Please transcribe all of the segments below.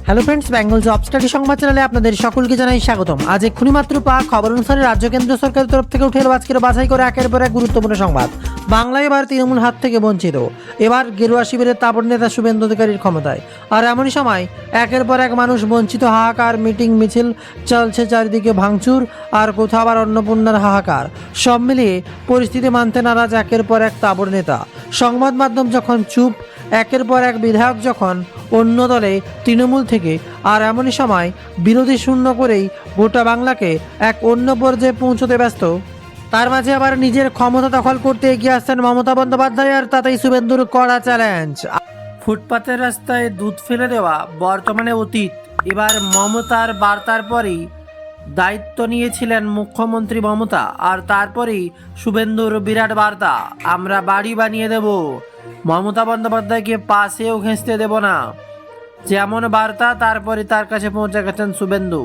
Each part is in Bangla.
Hello friends, Bengal job study সংবাদ চ্যানেলে আপনাদের সকলকে জানাই স্বাগতম। আজ এক্ষুনি মাত্র পাওয়া খবর অনুসারে রাজ্য কেন্দ্র সরকারের তরফ থেকে উঠে এলো আজকের বাছাই করে একের পর এক গুরুত্বপূর্ণ সংবাদ। বাংলায় এবার তৃণমূল হাত থেকে বঞ্চিত, এবার গেরুয়া শিবিরের তাবড় নেতা শুভেন্দু অধিকারীর ক্ষমতায়। আর এমনই সময় একের পর এক মানুষ বঞ্চিত, হাহাকার, মিটিং মিছিল চলছে চারিদিকে, ভাঙচুর আর কোথাও আবার অন্নপূর্ণার হাহাকার। সব মিলিয়ে পরিস্থিতি মানতে নারাজ একের পর এক তাবড় নেতা। সংবাদ মাধ্যম যখন চুপ, একের পর এক বিধায়ক যখন অন্য দলে তৃণমূল থেকে, আর এমনই সময় বিরোধী শূন্য করেই গোটা বাংলাকে এক অন্য পর্যায়ে পৌঁছতে ব্যস্ত। তার মাঝে আবার নিজের ক্ষমতা দখল করতে এগিয়ে আসছেন মমতা বন্দ্যোপাধ্যায়, আর তাতেই শুভেন্দুর কড়া চ্যালেঞ্জ। ফুটপাতের রাস্তায় দুধ ফেলে দেওয়া বর্তমানে অতীত, এবার মমতার বার্তার পরেই দায়িত্ব নিয়েছিলেন মুখ্যমন্ত্রী মমতা, আর তারপরেই শুভেন্দুর বিরাট বার্তা, আমরা বাড়ি বানিয়ে দেব, মমতা বন্দ্যোপাধ্যায়কে পাশেও ঘেঁষতে দেব না। যেমন বার্তা তারপরে তার কাছে পৌঁছে গেছেন শুভেন্দু।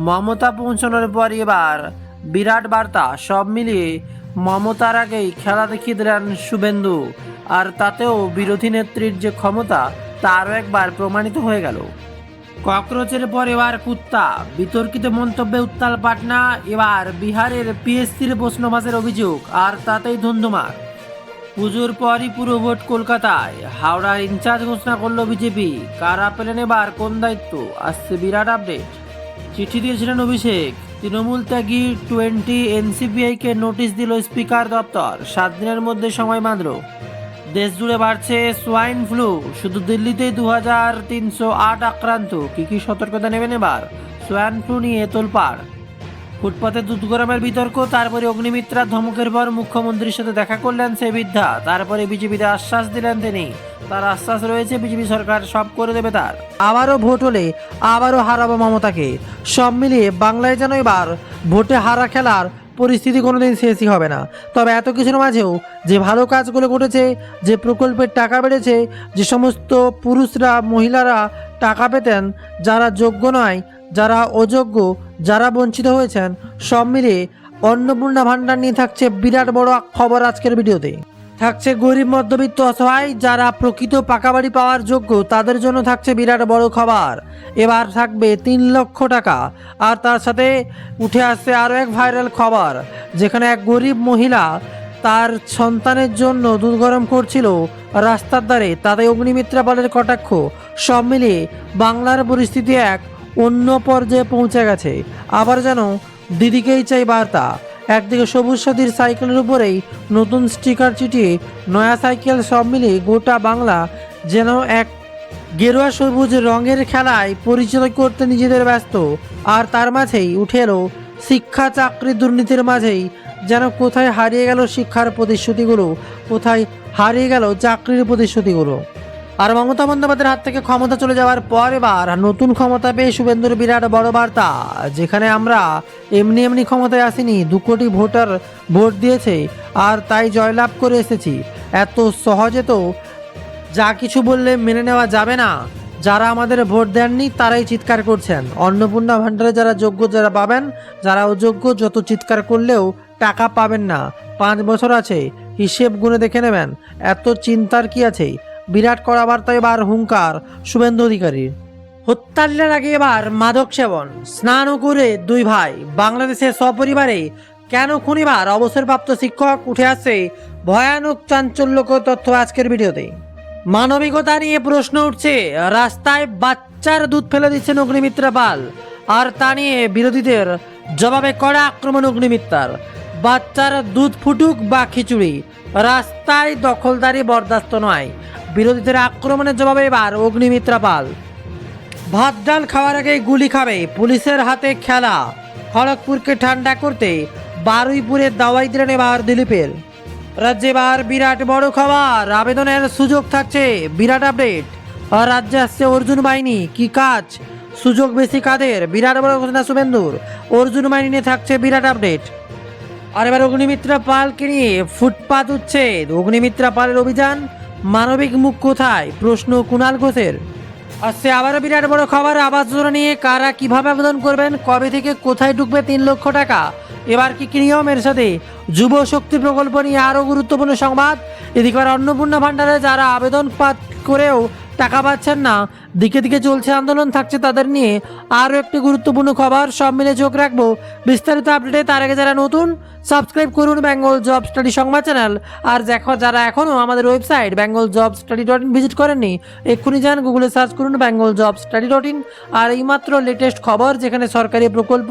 মমতা পৌঁছানোর পর এবার বিরাট বার্তা। সব মিলিয়ে মমতার আগেই খেলা দেখিয়ে দিলেন শুভেন্দু, আর তাতেও বিরোধী নেত্রীর যে ক্ষমতা তা আরও একবার প্রমাণিত হয়ে গেল। ককরোচের পর এবার কুত্তা, বিতর্কিত মন্তব্যে উত্তাল পাটনা। এবার বিহারের পিএসসির প্রশ্নবাচের অভিযোগ, আর তাতেই ধুন্ধুমার। পুজোর পরই পুরো ভোট কলকাতায়, হাওড়ার ইনচার্জ ঘোষণা করলো বিজেপি। কারা পেলেন এবার কোন দায়িত্ব, আসছে বিরাট আপডেট। চিঠি দিয়েছিলেন অভিষেক, তৃণমূল ত্যাগী 20 এনসিপিআইকে নোটিশ দিল স্পিকার দপ্তর, 7 দিনের মধ্যে সময় বাঁধল। দেশ জুড়ে বাড়ছে সোয়াইন ফ্লু, শুধু দিল্লিতেই 2308 আক্রান্ত। কি সতর্কতা নেবেন এবার, সোয়াইন ফ্লু নিয়ে তোলপাড়। ফুটপাতে দুধ গরমের বিতর্ক, তারপরে অগ্নিমিত্রার ধমকের পর মুখ্যমন্ত্রীর সাথে দেখা করলেন সে বৃদ্ধা। তারপরে বিজেপিতে আশ্বাস দিলেন তিনি, তার আশ্বাস রয়েছে বিজেপি সরকার সব করে দেবে তার। আবারও ভোট হলে আবারও হারাবো মমতাকে। সব মিলিয়ে বাংলায় যেন এবার ভোটে হারা খেলার পরিস্থিতি কোনোদিন শেষই হবে না। তবে এত কিছুর মাঝেও যে ভালো কাজগুলো ঘটেছে, যে প্রকল্পের টাকা বেড়েছে, যে সমস্ত পুরুষরা মহিলারা টাকা পেতেন, যারা যোগ্য নয়, যারা অযোগ্য, যারা বঞ্চিত হয়েছেন, সব মিলিয়ে অন্নপূর্ণা ভাণ্ডার নিয়ে থাকছে বিরাট বড় খবর আজকের ভিডিওতে। থাকছে গরিব মধ্যবিত্ত অসহায় যারা প্রকৃত পাকা বাড়ি পাওয়ার যোগ্য, তাদের জন্য থাকছে বিরাট বড় খবর। এবার থাকবে 3 লক্ষ টাকা। আর তার সাথে উঠে আসছে আরও এক ভাইরাল খবর, যেখানে এক গরিব মহিলা তার সন্তানের জন্য দুধ গরম করছিল রাস্তার ধারে, তাতে অগ্নিমিত্রা পালের কটাক্ষ। সব মিলিয়ে বাংলার পরিস্থিতি এক অন্য পর্যায়ে পৌঁছে গেছে। আবার যেন দিদিকেই চাই বার্তা। একদিকে সবুজ সাথীর সাইকেলের উপরেই নতুন স্টিকার চিটিয়ে নয়া সাইকেল, সব মিলিয়ে গোটা বাংলা যেন এক গেরুয়া সবুজ রঙের খেলায় পরিচয় করতে নিজেদের ব্যস্ত। আর তার মাঝেই উঠে এলো শিক্ষা চাকরি দুর্নীতির মাঝেই যেন কোথায় হারিয়ে গেল শিক্ষার প্রতিশ্রুতিগুলো, কোথায় হারিয়ে গেল চাকরির প্রতিশ্রুতিগুলো। আর মমতা বন্দ্যোপাধ্যায়ের হাত থেকে ক্ষমতা চলে যাওয়ার পর এবার নতুন ক্ষমতা পেয়ে শুভেন্দুর বিরাট বড় বার্তা, যেখানে আমরা এমনি এমনি ক্ষমতায় আসিনি, 2 কোটি ভোটার ভোট দিয়েছে আর তাই জয়লাভ করে এসেছি। এত সহজে তো যা কিছু বললে মেনে নেওয়া যাবে না। যারা আমাদের ভোট দেননি তারাই চিৎকার করছেন। অন্নপূর্ণা ভাণ্ডারে যারা যোগ্য যারা পাবেন, যারা অযোগ্য যত চিৎকার করলেও টাকা পাবেন না। 5 বছর আছে, হিসেব গুনে দেখে নেবেন। এত চিন্তার কি আছে? বিরাট কড়া বার্তা এবার হুঙ্কার শুভেন্দু অধিকারীর। হত্যার আগে এবার মাদক সেবন, স্নানও করে 2 ভাই বাংলাদেশের সপরিবারে কেন খুনিবার অবসরপ্রাপ্ত শিক্ষক, উঠে আসছে ভয়ানক চাঞ্চল্যকর তথ্য আজকের ভিডিওতে। মানবিকতা নিয়ে প্রশ্ন উঠছে, রাস্তায় বাচ্চার দুধ ফেলে দিচ্ছেন অগ্নিমিত্রা পাল, আর তা নিয়ে বিরোধীদের জবাবে কড়া আক্রমণ অগ্নিমিত্রার। বাচ্চার দুধ ফুটুক বা খিচুড়ি, রাস্তায় দখলদারি বরদাস্ত নয়। বিরোধীদের আক্রমণের জবাবে এবার অগ্নিমিত্রা পাল। ভাত ডাল খাওয়ার আগেই গুলি খাবে, পুলিশের হাতে খেলা। খড়গপুরকে ঠান্ডা করতে বারুইপুরে দাওয়াই দিলেন এবার দিলীপের। রাজ্যে এবার বিরাট বড় খবর, আবেদনের সুযোগ থাকছে, বিরাট আপডেট। আর রাজ্যে আসছে অর্জুন বাহিনী, কি কাজ, সুযোগ বেশি কাদের, বিরাট বড় ঘোষণা শুভেন্দুর। অর্জুন বাহিনী নিয়ে থাকছে বিরাট আপডেট। আর এবার অগ্নিমিত্রা পালকে নিয়ে ফুটপাত উচ্ছেদ, অগ্নিমিত্রা পালের অভিযান, মানবিক মুখ কোথায়, প্রশ্ন কুণাল ঘোষের। আসছে আবারও বিরাট বড় খবর, আবাস যোজনা নিয়ে কারা কিভাবে আবেদন করবেন, কবে থেকে কোথায় ঢুকবে 3 লক্ষ টাকা, এবার কি নিয়মের সাথে যুব শক্তি প্রকল্প নিয়ে আরও গুরুত্বপূর্ণ সংবাদ। এদিকে অন্নপূর্ণা ভাণ্ডারে যারা আবেদন করেও টাকা পাচ্ছেন না, দিকে দিকে চলছে আন্দোলন, থাকছে তাদের নিয়ে আরও একটি গুরুত্বপূর্ণ খবর। সব মিলে চোখ রাখবো বিস্তারিত আপডেটে। তার আগে যারা নতুন, সাবস্ক্রাইব করুন বেঙ্গল জব স্টাডি সংবাদ চ্যানেল। আর দেখো যারা এখনও আমাদের ওয়েবসাইট bengalJobStudy.in ভিজিট করেননি, এক্ষুনি যান গুগলে সার্চ করুন bengalJobStudy.in। আর এইমাত্র লেটেস্ট খবর, যেখানে সরকারি প্রকল্প,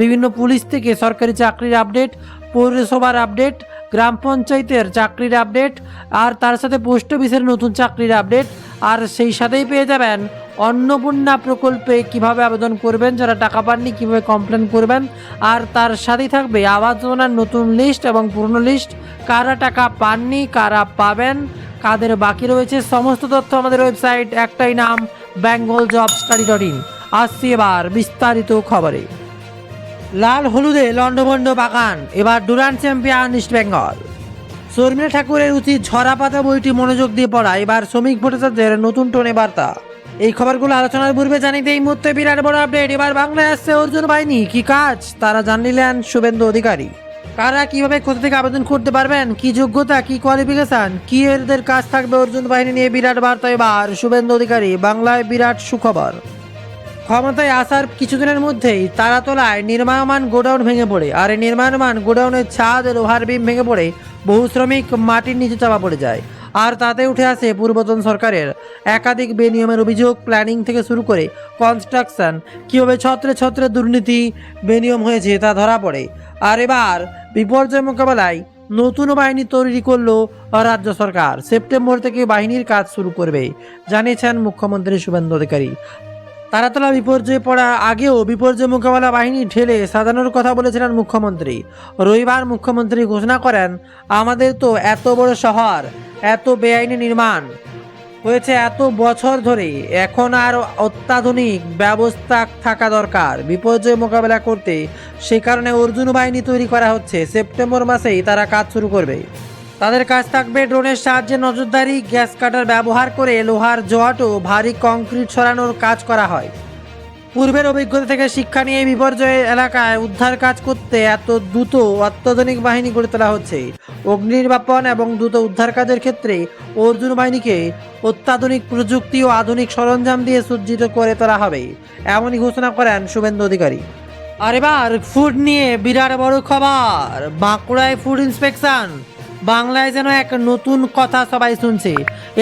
বিভিন্ন পুলিশ থেকে সরকারি চাকরির আপডেট, পৌরসভার আপডেট, গ্রাম পঞ্চায়েতের চাকরির আপডেট, আর তার সাথে পোস্ট অফিসের নতুন চাকরির আপডেট, আর সেই সাথেই পেয়ে যাবেন অন্নপূর্ণা প্রকল্পে কিভাবে আবেদন করবেন, যারা টাকা পাননি কিভাবে কমপ্লেন করবেন, আর তার সাথেই থাকবে আবাস যোজনার নতুন লিস্ট এবং পুরনো লিস্ট, কারা টাকা পাননি, কারা পাবেন, কাদের বাকি রয়েছে, সমস্ত তথ্য আমাদের ওয়েবসাইট, একটাই নাম bengalJobStudy.in। আসছি এবার বিস্তারিত খবরে। লাল হলুদে লন্ডভন্ড বাগান, এবার Durand champion east Bengal. Sharmila ঠাকুরের উচিত ঝরা পাতা বইটি মনোযোগ দিয়ে পড়া, এবার শ্রমিক ভোটারদের নতুন টোনে বার্তা। এই খবরগুলো আলোচনার পূর্বে জানিয়ে এই মুহূর্তে বিরাট বড় আপডেট। এবার বাংলায় আসছে অর্জুন বাহিনী, কি কাজ তারা জানিলেন শুভেন্দু অধিকারী। কারা কিভাবে কোথা থেকে আবেদন করতে পারবেন, কি যোগ্যতা, কি কোয়ালিফিকেশন, কি এদের কাজ থাকবে, অর্জুন বাহিনী নিয়ে বিরাট বার্তা এবার শুভেন্দু অধিকারী। বাংলায় বিরাট সুখবর। ক্ষমতায় আসার কিছুদিনের মধ্যেই তারাতলায় নির্মাণমান গোডাউন ভেঙে পড়ে, আর এই নির্মাণমান গোডাউনের ছাদ লোহার বিম ভেঙে পড়ে বহু শ্রমিক মাটির নিচে চাপা পড়ে যায়। আর তাতে উঠে আসে পূর্বতন সরকারের একাধিক বেনিয়মের অভিযোগ। প্ল্যানিং থেকে শুরু করে কনস্ট্রাকশন, কীভাবে ছত্রে ছত্রে দুর্নীতি বেনিয়ম হয়েছে তা ধরা পড়ে। আর এবার বিপর্যয় মোকাবেলায় নতুন বাহিনী তৈরি করলো রাজ্য সরকার। সেপ্টেম্বর থেকে বাহিনীর কাজ শুরু করবে, জানিয়েছেন মুখ্যমন্ত্রী শুভেন্দু অধিকারী। তারাতলা বিপর্যয়ে পড়া আগেও বিপর্যয় মোকাবেলা বাহিনী ঢেলে সাজানোর কথা বলেছিলেন মুখ্যমন্ত্রী। রবিবার মুখ্যমন্ত্রী ঘোষণা করেন, আমাদের তো এত বড় শহর, এত বেআইনি নির্মাণ হয়েছে এত বছর ধরে, এখন আর অত্যাধুনিক ব্যবস্থা থাকা দরকার বিপর্যয় মোকাবেলা করতে। সেই কারণে অর্জুন বাহিনী তৈরি করা হচ্ছে। সেপ্টেম্বর মাসেই তারা কাজ শুরু করবে। তাদের কাজ থাকবে ড্রোনের সাহায্যে নজরদারি, গ্যাস কাটার ব্যবহার করে লোহার জট ও ভারী কংক্রিট সরানোর কাজ করা হয়। পূর্বের অভিজ্ঞতা থেকে শিক্ষা নিয়ে বিপর্যয় এলাকায় উদ্ধার কাজ করতে এত দ্রুত অত্যাধুনিক বাহিনী গড়ে তোলা হচ্ছে। অগ্নি নির্বাপন এবং দ্রুত উদ্ধার কাজের ক্ষেত্রে অর্জুন বাহিনীকে অত্যাধুনিক প্রযুক্তি ও আধুনিক সরঞ্জাম দিয়ে সজ্জিত করে তোলা হবে, এমনই ঘোষণা করেন শুভেন্দু অধিকারী। আর এবার ফুড নিয়ে বিরাট বড় খবর। বাঁকুড়ায় ফুড ইন্সপেকশন। বাংলায় যেন এক নতুন কথা সবাই শুনছে,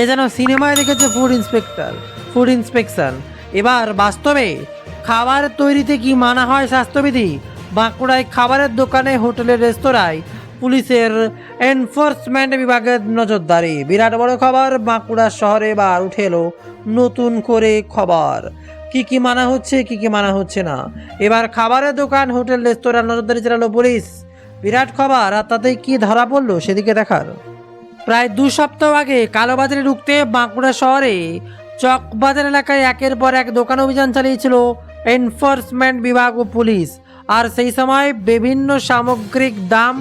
এ যেন সিনেমায় দেখেছে ফুড ইন্সপেকশন। এবার বাস্তবে খাবার তৈরিতে কি মানা হয় স্বাস্থ্যবিধি। বাঁকুড়ায় খাবারের দোকানে, হোটেলের, রেস্তোরাঁয় পুলিশের এনফোর্সমেন্ট বিভাগের নজরদারি। বিরাট বড় খবর। বাঁকুড়া শহরে এবার উঠে এলো নতুন করে খবর, কি কি মানা হচ্ছে, কি কি মানা হচ্ছে না। এবার খাবারের দোকান, হোটেল, রেস্তোরাঁ নজরদারি চালালো পুলিশ। বিরাট খবর। আর তাতে কি ধরা পড়লো সেদিকে দেখার। প্রায় 2 সপ্তাহ আগে কালোবাজারে ঢুকতে বাঁকুড়া শহরে চকবাজার এলাকায় একের পর এক দোকান অভিযান চালিয়েছিল এনফোর্সমেন্ট বিভাগ ও পুলিশ। আর সেই সময় বিভিন্ন সামগ্রিক দাম,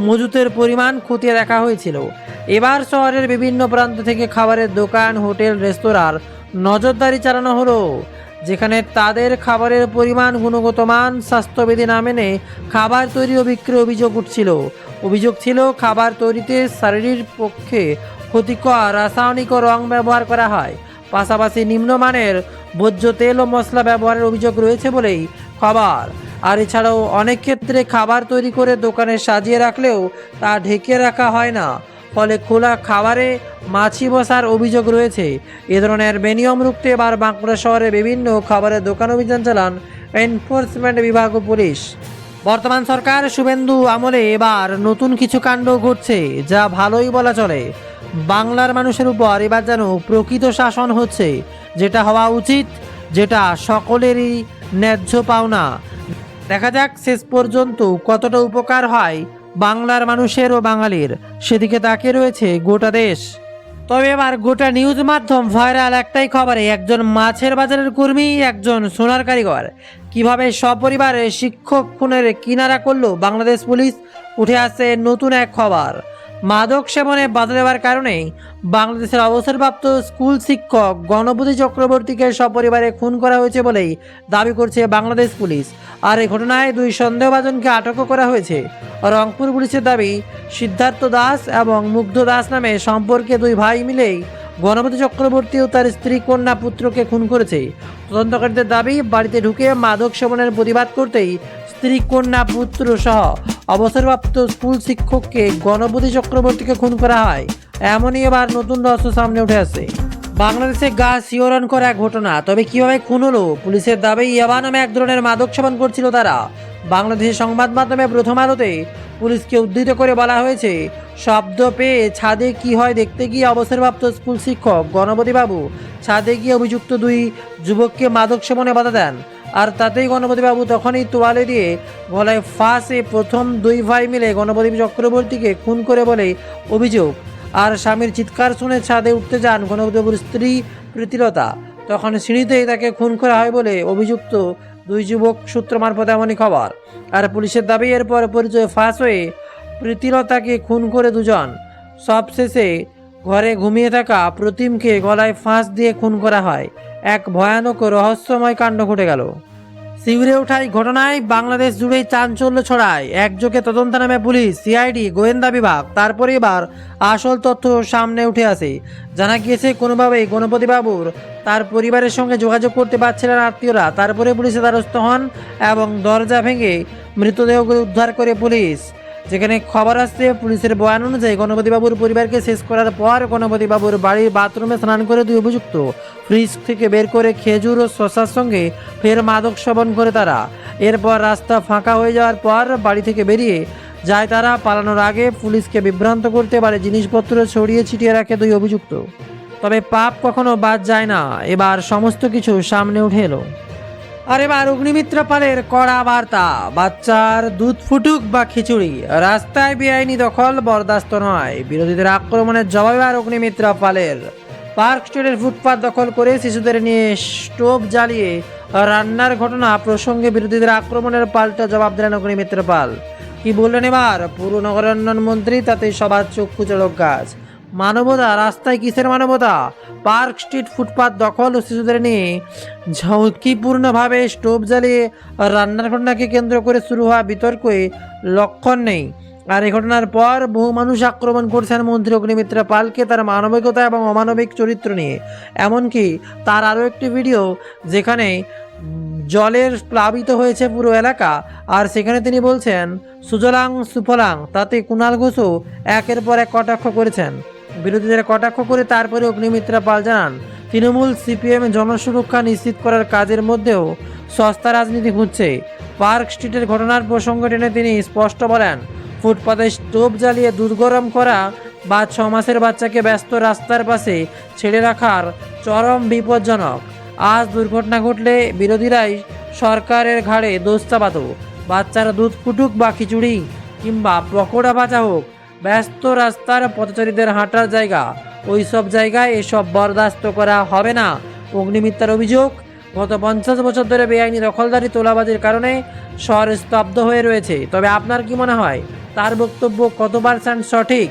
মজুতের পরিমাণ খতিয়ে দেখা হয়েছিল। এবার শহরের বিভিন্ন প্রান্ত থেকে খাবারের দোকান, হোটেল, রেস্তোরাঁর নজরদারি চালানো হলো, যেখানে তাদের খাবারের পরিমাণ, গুণগত মান, স্বাস্থ্যবিধি না মেনে খাবার তৈরি ও বিক্রির অভিযোগ ছিল খাবার তৈরিতে শারীরিক পক্ষে ক্ষতিকর রাসায়নিক ও রং ব্যবহার করা হয়। পাশাপাশি নিম্নমানের ভোজ্য তেল ও মশলা ব্যবহারের অভিযোগ রয়েছে বলেই খবর। আর এছাড়াও অনেক ক্ষেত্রে খাবার তৈরি করে দোকানে সাজিয়ে রাখলেও তা ঢেকে রাখা হয় না, ফলে খোলা খাবারে মাছি বসার অভিযোগ রয়েছে। এ ধরনের বেনিয়ম রুখতে এবার বাঁকুড়া শহরে বিভিন্ন খাবারের দোকান অভিযান চালান এনফোর্সমেন্ট বিভাগ ও পুলিশ। বর্তমান সরকার শুভেন্দু আমলে এবার নতুন কিছু কাণ্ড ঘটছে, যা ভালোই বলা চলে। বাংলার মানুষের উপর এবার যেন প্রকৃত শাসন হচ্ছে, যেটা হওয়া উচিত, যেটা সকলেরই ন্যায্য পাওনা। দেখা যাক শেষ পর্যন্ত কতটা উপকার হয় বাংলার মানুষের ও বাঙালির, সেদিকে তাকিয়ে রয়েছে গোটা দেশ। তবে এবার গোটা নিউজ মাধ্যম ভাইরাল একটাই খবরে, একজন মাছের বাজারের কর্মী, একজন সোনার কারিগর কিভাবে সপরিবারে শিক্ষক খুনের কিনারা করলো বাংলাদেশ পুলিশ। উঠে আসে নতুন এক খবর। মাদক সেবনে বাধা দেওয়ার কারণে বাংলাদেশের অবসরপ্রাপ্ত স্কুল শিক্ষক গণপতি চক্রবর্তীকে সপরিবারে খুন করা হয়েছে বলেই দাবি করছে বাংলাদেশ পুলিশ। আর এই ঘটনায় 2 সন্দেহভাজনকে আটকও করা হয়েছে। রংপুর পুলিশের দাবি, সিদ্ধার্থ দাস এবং মুগ্ধ দাস নামে সম্পর্কে 2 ভাই মিলেই গণপতি চক্রবর্তী ও তার স্ত্রী কন্যা পুত্রকে খুন করেছে। তদন্তকারীদের দাবি, বাড়িতে ঢুকে মাদক সেবনের প্রতিবাদ করতেই স্ত্রী কন্যা পুত্র সহ অবসরপ্রাপ্ত স্কুল শিক্ষককে গণপতি চক্রবর্তীকে খুন করা হয়। এমনই এবার নতুন রহস্য সামনে উঠে আসে। বাংলাদেশে গা শিহরণ করা এক ঘটনা। তবে কিভাবে খুন হলো? পুলিশের দাবি, ইয়াবা নামে এক ধরনের মাদক সেবন করছিল তারা। বাংলাদেশের সংবাদ মাধ্যমে প্রথম আলোতে পুলিশকে উদ্ধৃত করে বলা হয়েছে, শব্দ পেয়ে ছাদে কি হয় দেখতে গিয়ে অবসরপ্রাপ্ত স্কুল শিক্ষক গণপতি বাবু ছাদে গিয়ে অভিযুক্ত দুই যুবককে মাদক সেবনে বাধা দেন। আর তাতেই গণপতি বাবু তখনই তোয়ালে দিয়ে গলায় ফাঁসে প্রথম দুই ভাই মিলে গণপতি চক্রবর্তীকে খুন করে বলে অভিযোগ। আর স্বামীর চিৎকার শুনে ছাদে উঠতে যান গণপতিবাবুর স্ত্রী প্রীতিলতা। তখন সিঁড়িতেই তাকে খুন করা হয় বলে অভিযুক্ত দুই যুবক সূত্র মারফত এমনই খবর। আর পুলিশের দাবি, এরপর পরিচয় ফাঁস হয়ে প্রীতিলতাকে খুন করে দুজন। সবশেষে ঘরে ঘুমিয়ে থাকা প্রতিমকে গলায় ফাঁস দিয়ে খুন করা হয়। এক ভয়ানক রহস্যময় কাণ্ড ঘটে গেল। শিউরে ওঠা এই ঘটনায় বাংলাদেশ জুড়েই চাঞ্চল্য ছড়ায়। একযোগে তদন্ত নামে পুলিশ, সিআইডি, গোয়েন্দা বিভাগ। তারপরে এবার আসল তথ্য সামনে উঠে আসে। জানা গিয়েছে, কোনোভাবেই গণপতিবাবুর তার পরিবারের সঙ্গে যোগাযোগ করতে পারছিলেন আত্মীয়রা। তারপরে পুলিশের দ্বারস্থ হন এবং দরজা ভেঙে মৃতদেহগুলো উদ্ধার করে পুলিশ। যেখানে খবর আসছে, পুলিশের বয়ান অনুযায়ী গণপতিবাবুর পরিবারকে শেষ করার পর গণপতিবাবুর বাড়ির বাথরুমে স্নান করে দুই অভিযুক্ত ফ্রিজ থেকে বের করে খেজুর ও শশার সঙ্গে ফের মাদক সেবন করে তারা। এরপর রাস্তা ফাঁকা হয়ে যাওয়ার পর বাড়ি থেকে বেরিয়ে যায় তারা। পালানোর আগে পুলিশকে বিভ্রান্ত করতে পারে জিনিসপত্র ছড়িয়ে ছিটিয়ে রাখে দুই অভিযুক্ত। তবে পাপ কখনো বাদ যায় না। এবার সমস্ত কিছু সামনে উঠে এলো। আর এবার অগ্নিমিত্রা পালের কড়া বার্তা, বাচ্চার দুধ ফুটুক বা খিচুড়ি, রাস্তায় বেআইনি দখল বরদাস্ত নয়। বিরোধীদের আক্রমণের জবাবে আর অগ্নিমিত্রা পালের। পার্ক স্ট্রিটের ফুটপাত দখল করে শিশুদের নিয়ে স্টোভ জ্বালিয়ে রান্নার ঘটনা প্রসঙ্গে বিরোধীদের আক্রমণের পাল্টা জবাব দিলেন অগ্নিমিত্রা পাল। কি বললেন এবার পুর নগরায়ণ মন্ত্রী? তাতে সবার চক্ষু চড়ক গাছ। মানবতা, রাস্তায় কিসের মানবতা? পার্ক স্ট্রিট ফুটপাত দখল ও শিশুদের নিয়ে ঝুঁকিপূর্ণভাবে স্টোভ জ্বালিয়ে রান্নার ঘটনাকে কেন্দ্র করে শুরু হওয়া বিতর্কে লক্ষণ নেই। আর এই ঘটনার পর বহু মানুষ আক্রমণ করছেন মন্ত্রী অগ্নিমিত্রা পালকে তার মানবিকতা এবং অমানবিক চরিত্র নিয়ে। এমনকি তার আরও একটি ভিডিও যেখানে জলের প্লাবিত হয়েছে পুরো এলাকা, আর সেখানে তিনি বলছেন সুজলাং সুফলাং। তাতে কুণাল ঘোষও একের পর এক কটাক্ষ করেছেন। বিরোধীদের কটাক্ষ করে তারপরে অগ্নিমিত্রা পাল জানান, তৃণমূল সিপিএম জনসুরক্ষা নিশ্চিত করার কাজের মধ্যেও সস্তা রাজনীতি খুঁজছে। পার্ক স্ট্রিটের ঘটনার প্রসঙ্গ টেনে তিনি স্পষ্ট বলেন, ফুটপাতে স্টোভ জ্বালিয়ে দুধ গরম করা বা 6 মাসের বাচ্চাকে ব্যস্ত রাস্তার পাশে ছেড়ে রাখার চরম বিপজ্জনক। আজ দুর্ঘটনা ঘটলে বিরোধীরাই সরকারের ঘাড়ে দোষ চাপাতো। বাচ্চারা দুধ ফুটুক বা খিচুড়ি কিংবা পকোড়া ভাজা হোক, ব্যস্ত রাস্তার পথচারীদের হাঁটার জায়গা, ওই সব জায়গায় এসব বরদাস্ত করা হবে না। অগ্নিমিত্রার অভিযোগ, গত 50 বছর ধরে বেআইনি দখলদারি তোলাবাজির কারণে শহর স্তব্ধ হয়ে রয়েছে। তবে আপনার কি মনে হয় তার বক্তব্য কত % সঠিক?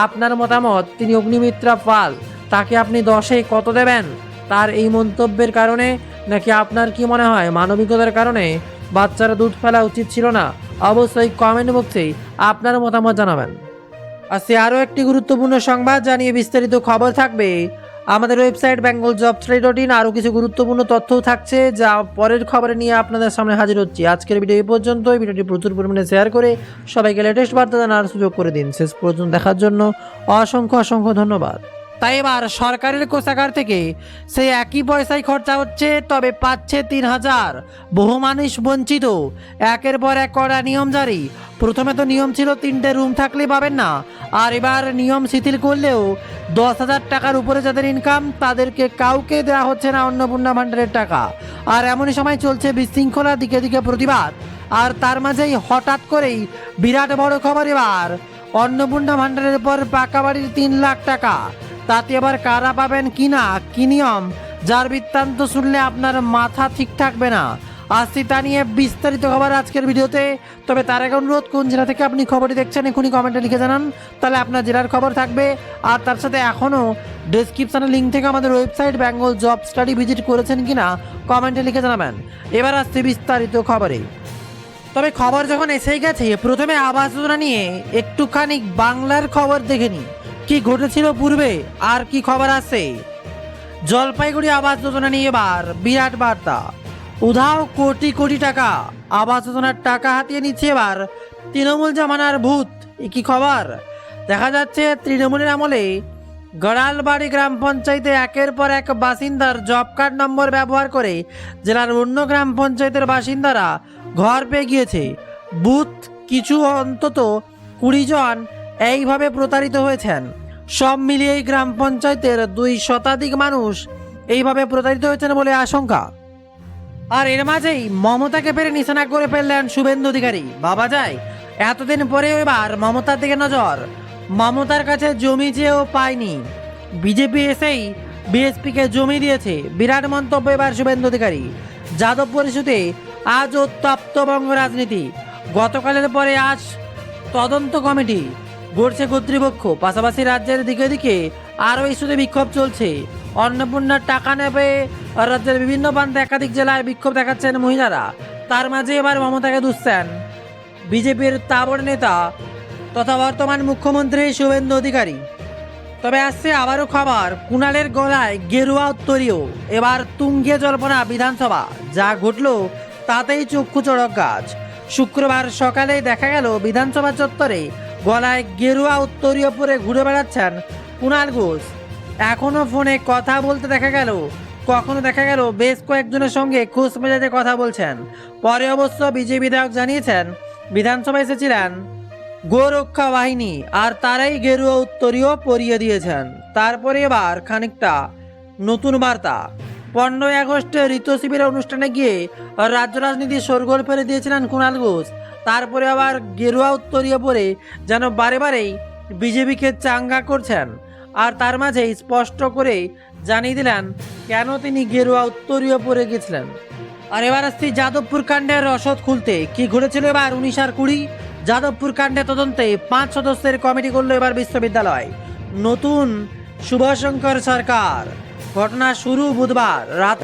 আপনার মতামত, তিনি অগ্নিমিত্রা পাল, তাকে আপনি 10-এ কত দেবেন? তার এই মন্তব্যের কারণে, নাকি আপনার কি মনে হয় মানবিকতার কারণে বাচ্চারা দুধ ফেলা উচিত ছিল না? অবশ্যই কমেন্ট বক্সে আপনার মতামত জানাবেন। আজকে আরও একটি গুরুত্বপূর্ণ সংবাদ জানিয়ে বিস্তারিত খবর থাকবে আমাদের ওয়েবসাইট bengaljobstudy.in। আরও কিছু গুরুত্বপূর্ণ তথ্যও থাকছে, যা পরের খবরে নিয়ে আপনাদের সামনে হাজির হচ্ছি। আজকের ভিডিও এই পর্যন্ত। ভিডিওটি প্রচুর পরিমাণে শেয়ার করে সবাইকে লেটেস্ট বার্তা জানার সুযোগ করে দিন। শেষ পর্যন্ত দেখার জন্য অসংখ্য অসংখ্য ধন্যবাদ। তাই এবার সরকারের কোষাগার থেকে সেই একই পয়সায় খরচা হচ্ছে, তবে পাচ্ছে 3000। বহু মানুষ বঞ্চিত। একের পর এক কড়া নিয়ম জারি। প্রথমে তো নিয়ম ছিল 3টে রুম থাকলে পাবেন না, আর এবার নিয়ম শিথিল করলেও 10,000 টাকার উপরে যাদের ইনকাম তাদেরকে কাউকে দেওয়া হচ্ছে না অন্নপূর্ণা ভাণ্ডারের টাকা। আর এমনই সময় চলছে বিশৃঙ্খলা, দিকে দিকে প্রতিবাদ। আর তার মাঝেই হঠাৎ করেই বিরাট বড় খবর এবার, অন্নপূর্ণা ভাণ্ডারের পর পাকা বাড়ির 3 লাখ টাকা। তাতে আবার কারা পাবেন কিনা, কি নিয়ম, যার বৃত্তান্ত শুনলে আপনার মাথা ঠিক থাকবে না। আসছি তা নিয়ে বিস্তারিত খবর আজকের ভিডিওতে। তবে তার আগে অনুরোধ, কোন জেলা থেকে আপনি খবরটি দেখছেন এখনই কমেন্টে লিখে জানান, তাহলে আপনার জেলার খবর থাকবে। আর তার সাথে এখনও ডেসক্রিপশানে লিঙ্ক থেকে আমাদের website Bengal job study visit করেছেন কিনা কমেন্টে লিখে জানাবেন। এবার আসছে বিস্তারিত খবরে। তবে খবর যখন এসেই গেছে, প্রথমে আবাস যোজনা নিয়ে একটুখানি বাংলার খবর দেখে নিই। কি ঘটেছিল পূর্বে আর কি খবর আছে? জলপাইগুড়ি আবাস যোজনা নিয়ে এবার বিরাট বার্তা। উধাও কোটি কোটি টাকা, আবাস যোজনার টাকা হাতিয়ে নিচ্ছে এবার তৃণমূল জামানার ভূত। কি খবর? দেখা যাচ্ছে তৃণমূলের আমলে গড়ালবাড়ি গ্রাম পঞ্চায়েতে একের পর এক বাসিন্দার জব কার্ড নম্বর ব্যবহার করে জেলার অন্য গ্রাম পঞ্চায়েতের বাসিন্দারা ঘর পেয়ে গিয়েছে। বুথ কিছু অন্তত 20 জন এইভাবে প্রতারিত হয়েছেন। সব মিলিয়ে এই গ্রাম পঞ্চায়েতের 2 শতাধিক মানুষ এইভাবে প্রতারিত হয়েছেন বলে আশঙ্কা। আর এর মাঝেই মমতাকে পেরে নিশানা করে ফেললেন শুভেন্দু অধিকারী। বাবা যায়, এতদিন পরেও এবার মমতার দিকে নজর। মমতার কাছে জমি চেয়েও পায়নি, বিজেপি এসেই বিএসপিকে জমি দিয়েছে। বিরাট মন্তব্য এবার শুভেন্দু অধিকারী। যাদবপুর ইস্যুতে আজ উত্তপ্ত বঙ্গ রাজনীতি। গতকালের পরে আজ তদন্ত কমিটি গড়ছে কর্তৃপক্ষ। পাশাপাশি রাজ্যের দিকে দিকে আরও ইস্যুতে বিক্ষোভ চলছে। অন্নপূর্ণার টাকা নেবে রাজ্যের বিভিন্ন প্রান্তে একাধিক জেলায় বিক্ষোভ দেখাচ্ছেন মহিলারা। তার মাঝে এবার মমতাকে দুষছেন বিজেপির তাবড় নেতা তথা বর্তমান মুখ্যমন্ত্রী শুভেন্দু অধিকারী। তবে আসছে আবারও খবর, কুণালের গলায় গেরুয়া উত্তরীয়। এবার তুঙ্গে জল্পনা বিধানসভা। যা ঘটল তাতেই চক্ষু চড়ক গাছ। শুক্রবার সকালে দেখা গেল বিধানসভা চত্বরে গলায় গেরুয়া উত্তরীয় পরে ঘুরে বেড়াচ্ছেন কুণাল ঘোষ। এখনও ফোনে কথা বলতে দেখা গেল, কখনো দেখা গেল বেশ কয়েকজনের সঙ্গে খুশ মেজাজে কথা বলছেন। পরে অবশ্য বিজেপি বিধায়ক জানিয়েছেন বিধানসভায় এসেছিলেন গোরক্ষা বাহিনী আর তারাই গেরুয়া উত্তরীয় পরিয়ে দিয়েছেন। তারপরে এবার খানিকটা নতুন বার্তা। 15ই আগস্টে ঋতু শিবিরের অনুষ্ঠানে গিয়ে রাজ্য রাজনীতি শোরগোল ফেলে দিয়েছিলেন কুণাল ঘোষ। তারপরে আবার গেরুয়া উত্তরীয় পরে যেন বারে বারেই বিজেপিকে চাঙ্গা করছেন। আর তার মাঝেই স্পষ্ট করে জানিয়ে দিলেন কেন তিনি গেরুয়া উত্তরীয় পরে গেছিলেন। আর এবার আসছি যাদবপুর কাণ্ডের রসদ খুলতে। কি ঘটেছিল এবার 19 আর 20? যাদবপুর কাণ্ডে তদন্তে 5 সদস্যের কমিটি করল এবার বিশ্ববিদ্যালয়। নতুন শুভশঙ্কর সরকার। ঘটনা শুরু বুধবার রাত